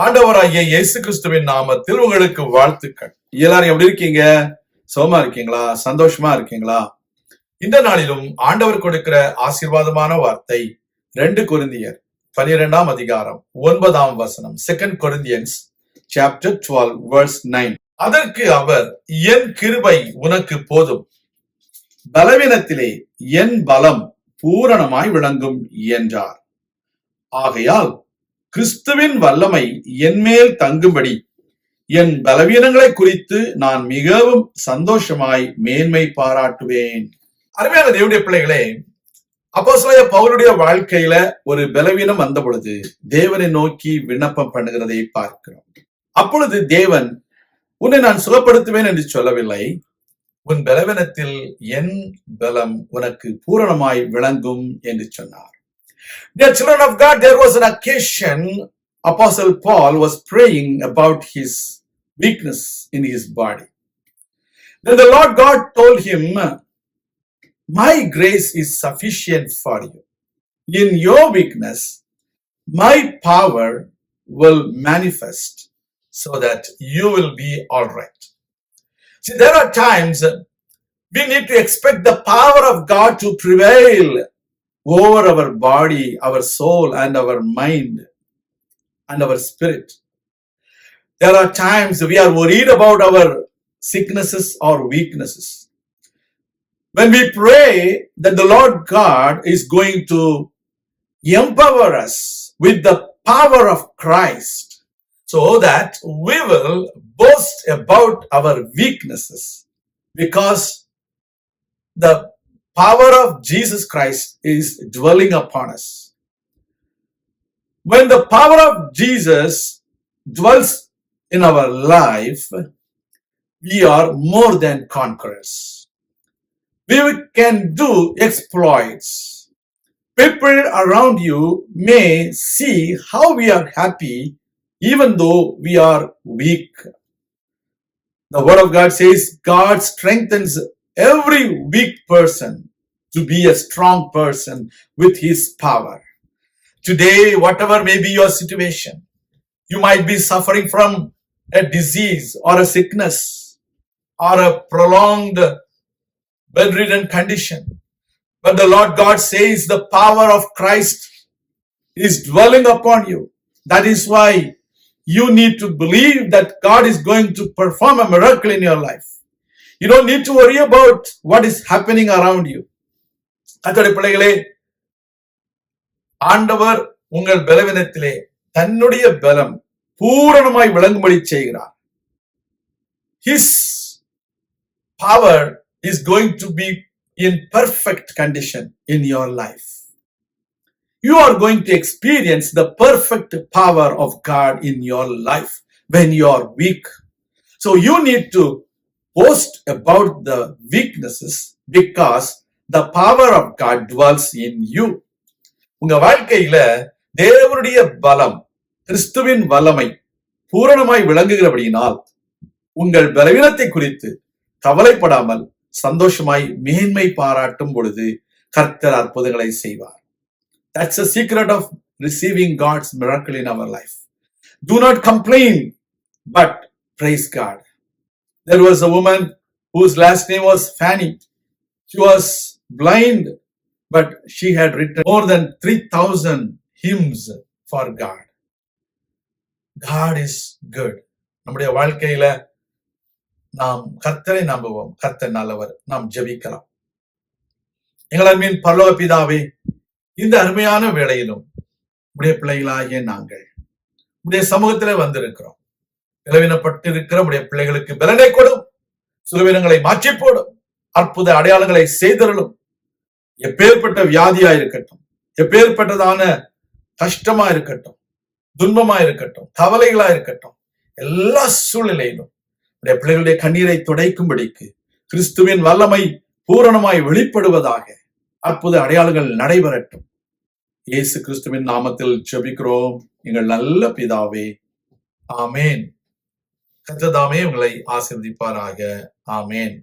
ஆண்டவராகிய இயேசு கிறிஸ்துவின் நாமத்தில் உங்களுக்கு வாழ்த்துக்கள். எல்லாரும் எப்படி இருக்கீங்க? சுகமா இருக்கீங்களா? சந்தோஷமா இருக்கீங்களா? இந்த நாளிலும் ஆண்டவர் கொடுக்கிற ஆசீர்வாதமான வார்த்தை 2 கொரிந்தியர் 12ஆம் அதிகாரம் 9ஆம் வசனம். 2 Corinthians chapter 12 verse 9. அதற்கு அவர், என் கிருபை உனக்கு போதும், பலவீனத்திலே என் பலம் பூரணமாய் விளங்கும் என்றார். ஆகையால் கிறிஸ்துவின் வல்லமை என்மேல் தங்கும்படி என் பலவீனங்களை குறித்து நான் மிகவும் சந்தோஷமாய் மேன்மை பாராட்டுவேன். அருமையான தேவனுடைய பிள்ளைகளே, அப்போஸ்தலனாகிய பவுலுடைய வாழ்க்கையில ஒரு பலவீனம் வந்த பொழுது தேவனை நோக்கி விண்ணப்பம் பண்ணுகிறதை பார்க்கிறோம். அப்பொழுது தேவன், உன்னை நான் சுகப்படுத்துவேன் என்று சொல்லவில்லை, உன் பலவீனத்தில் என் பலம் உனக்கு பூரணமாய் விளங்கும் என்று சொன்னார். Dear children of God, there was an occasion Apostle Paul was praying about his weakness in his body. Then the Lord God told him, my grace is sufficient for you. In your weakness, my power will manifest so that you will be all right. See, there are times we need to expect the power of God to prevail over our body, our soul, and our mind, and our spirit. There are times we are worried about our sicknesses or weaknesses. When we pray that the Lord God is going to empower us with the power of Christ so that we will boast about our weaknesses, because the power of Jesus Christ is dwelling upon us. When the power of Jesus dwells in our life, we are more than conquerors. We can do exploits. People around you may see how we are happy even though we are weak. The word of God says God strengthens every weak person to be a strong person with his power. Today, whatever may be your situation, you might be suffering from a disease or a sickness or a prolonged bedridden condition. But the Lord God says the power of Christ is dwelling upon you. That is why you need to believe that God is going to perform a miracle in your life. You don't need to worry about what is happening around you. கர்த்தருடைய பிள்ளைகளே, ஆண்டவர் உங்கள் பலவீனத்திலே தன்னுடைய பலம் பூரணமாய் விளங்கும்படி செய்கிறார். His power is going to be in perfect condition in your life. You are going to experience the perfect power of God in your life when you are weak. So you need to boast about the weaknesses because the power of God dwells in you. உங்க வாழ்க்கையில தேவனுடைய பலம், கிறிஸ்துவின் வல்லமை பூரணமாய் விளங்குகிறபடியினால் உங்கள் பலவீனத்தை குறித்து கவலைப்படாமல் சந்தோஷமாய் மேன்மை பாராட்டும் பொழுது கர்த்தர் அற்புதங்களை செய்வார். That's the secret of receiving God's miracle in our life. Do not complain, but praise God. There was a woman whose last name was Fanny. She was blind, but she had written more than 3,000 hymns for God. God is good. நம்முடைய வாழ்க்கையில நாம் கர்த்தரை நம்புவோம். கர்த்தர் நல்லவர். நாம் ஜெபிக்கலாம். எங்கள் அன்பின் பரலோக பிதாவே, இந்த அருமையான வேளையிலும் உடைய பிள்ளைகளாகிய நாங்கள் உடைய சமூகத்திலே வந்திருக்கிறோம். பலவீனப்பட்டு இருக்கிற உடைய பிள்ளைகளுக்கு பலனை கொடும், சுகவீனங்களை மாற்றி போடும், அற்புத அடையாளங்களை செய்தருளும். எப்பேற்பட்ட வியாதியா இருக்கட்டும், எப்பேற்பட்டதான கஷ்டமா இருக்கட்டும், துன்பமா இருக்கட்டும், கவலைகளா இருக்கட்டும், எல்லா சூழ்நிலையிலும் உடைய பிள்ளைகளுடைய கண்ணீரை துடைக்கும்படிக்கு கிறிஸ்துவின் வல்லமை பூரணமாய் வெளிப்படுவதாக அற்புத அடையாளங்கள் நடைபெறட்டும். இயேசு கிறிஸ்துவின் நாமத்தில் ஜெபிக்கிறோம் எங்கள் நல்ல பிதாவே, ஆமேன். கர்த்தர் தாமே உங்களை ஆசீர்வதிப்பாராக. ஆமேன்.